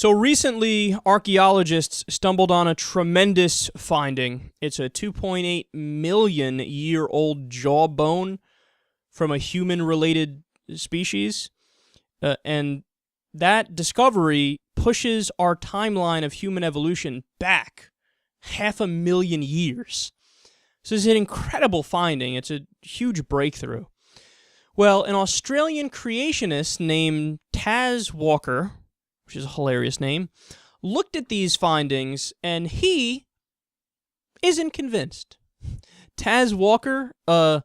So recently, archaeologists stumbled on a tremendous finding. It's a 2.8 million year old jawbone from a human-related species, and that discovery pushes our timeline of human evolution back 500,000 years. So it's an incredible finding. It's a huge breakthrough. Well, an Australian creationist named Taz Walker, which is a hilarious name, looked at these findings, and he isn't convinced. Taz Walker, a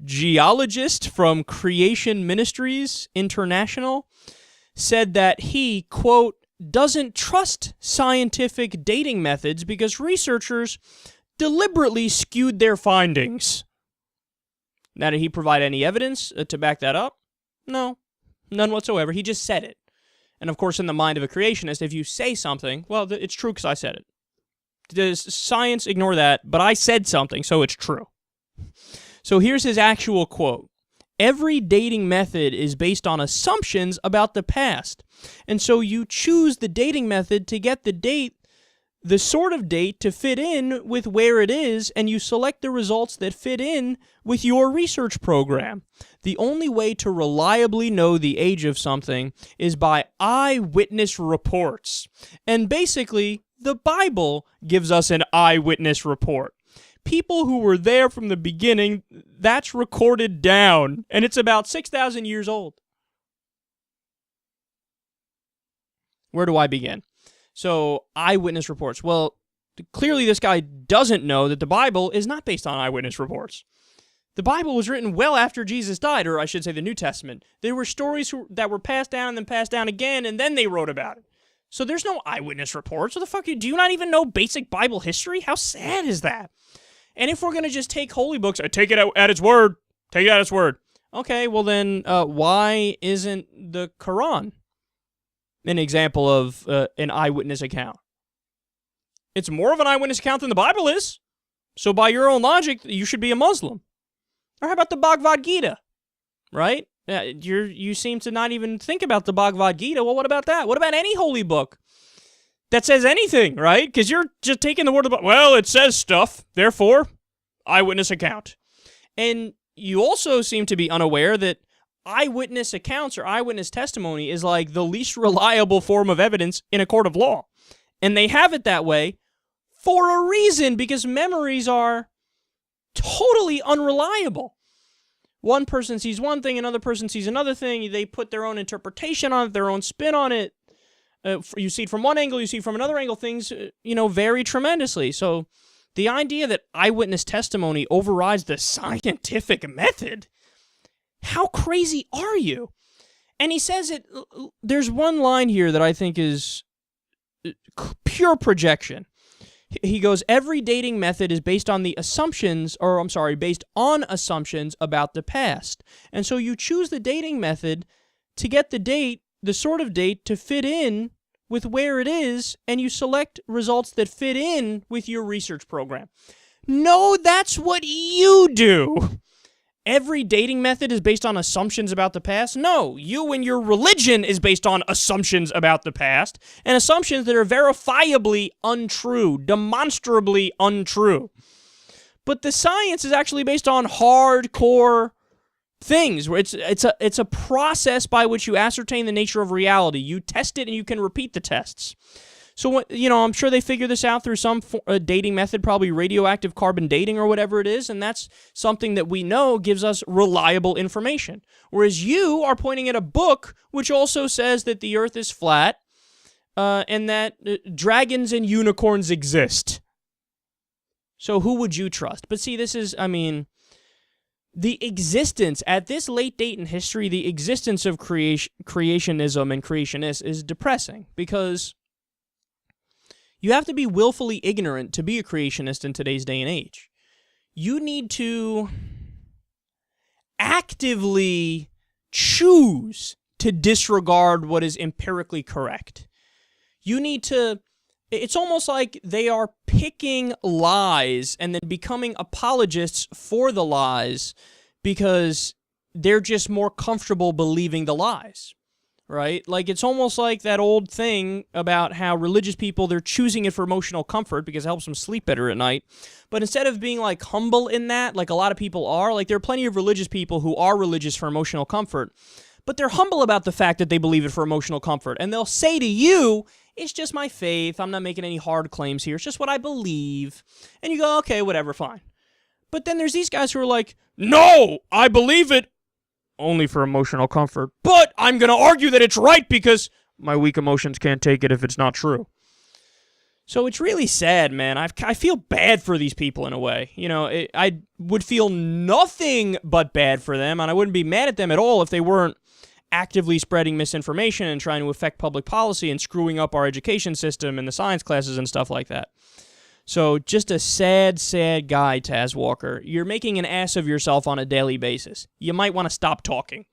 geologist from Creation Ministries International, said that he, quote, doesn't trust scientific dating methods because researchers deliberately skewed their findings. Now, did he provide any evidence to back that up? No, none whatsoever. He just said it. And of course, in the mind of a creationist, if you say something, well, it's true because I said it. Does science ignore that? But I said something, so it's true. So here's his actual quote. Every dating method is based on assumptions about the past. And so you choose the dating method to get the date, the sort of date to fit in with where it is, and you select the results that fit in with your research program. The only way to reliably know the age of something is by eyewitness reports. And basically, the Bible gives us an eyewitness report. People who were there from the beginning, that's recorded down, and it's about 6,000 years old. Where do I begin? So, eyewitness reports. Well, clearly this guy doesn't know that the Bible is not based on eyewitness reports. The Bible was written well after Jesus died, or I should say the New Testament. There were stories that were passed down and then passed down again, and then they wrote about it. So there's no eyewitness reports. What the fuck? Do you not even know basic Bible history? How sad is that? And if we're going to just take holy books, take it at its word. Take it at its word. Okay, well then, why isn't the Quran an example of an eyewitness account? It's more of an eyewitness account than the Bible is. So by your own logic, you should be a Muslim. Or how about the Bhagavad Gita? Right? You seem to not even think about the Bhagavad Gita. Well, what about that? What about any holy book that says anything, right? Because you're just taking the word of the Bible. Well, it says stuff. Therefore, eyewitness account. And you also seem to be unaware that eyewitness accounts or eyewitness testimony is like the least reliable form of evidence in a court of law. And they have it that way for a reason, because memories are totally unreliable. One person sees one thing, another person sees another thing. They put their own interpretation on it, their own spin on it. You see it from one angle, you see it from another angle. Things, vary tremendously. So the idea that eyewitness testimony overrides the scientific method, how crazy are you? And he says it, there's one line here that I think is pure projection. He goes, every dating method is based on assumptions about the past. And so you choose the dating method to get the date, the sort of date to fit in with where it is, and you select results that fit in with your research program. No, that's what you do. Every dating method is based on assumptions about the past? No, you and your religion is based on assumptions about the past, and assumptions that are verifiably untrue, demonstrably untrue. But the science is actually based on hardcore things, where it's a process by which you ascertain the nature of reality. You test it and you can repeat the tests. So, I'm sure they figure this out through some dating method, probably radioactive carbon dating or whatever it is, and that's something that we know gives us reliable information. Whereas you are pointing at a book which also says that the earth is flat and that dragons and unicorns exist. So who would you trust? But see, this is, the existence, at this late date in history, the existence of creationism and creationists is depressing, because you have to be willfully ignorant to be a creationist in today's day and age. You need to actively choose to disregard what is empirically correct. You need to... It's almost like they are picking lies and then becoming apologists for the lies because they're just more comfortable believing the lies. right? Like, it's almost like that old thing about how religious people, they're choosing it for emotional comfort because it helps them sleep better at night. But instead of being, like, humble in that, like a lot of people are, like, there are plenty of religious people who are religious for emotional comfort, but they're humble about the fact that they believe it for emotional comfort. And they'll say to you, it's just my faith. I'm not making any hard claims here. It's just what I believe. And you go, okay, whatever, fine. But then there's these guys who are like, no, I believe it only for emotional comfort, but I'm going to argue that it's right because my weak emotions can't take it if it's not true. So it's really sad, man. I feel bad for these people in a way. You know, I would feel nothing but bad for them, and I wouldn't be mad at them at all if they weren't actively spreading misinformation and trying to affect public policy and screwing up our education system and the science classes and stuff like that. So just a sad, sad guy, Taz Walker. You're making an ass of yourself on a daily basis. You might want to stop talking.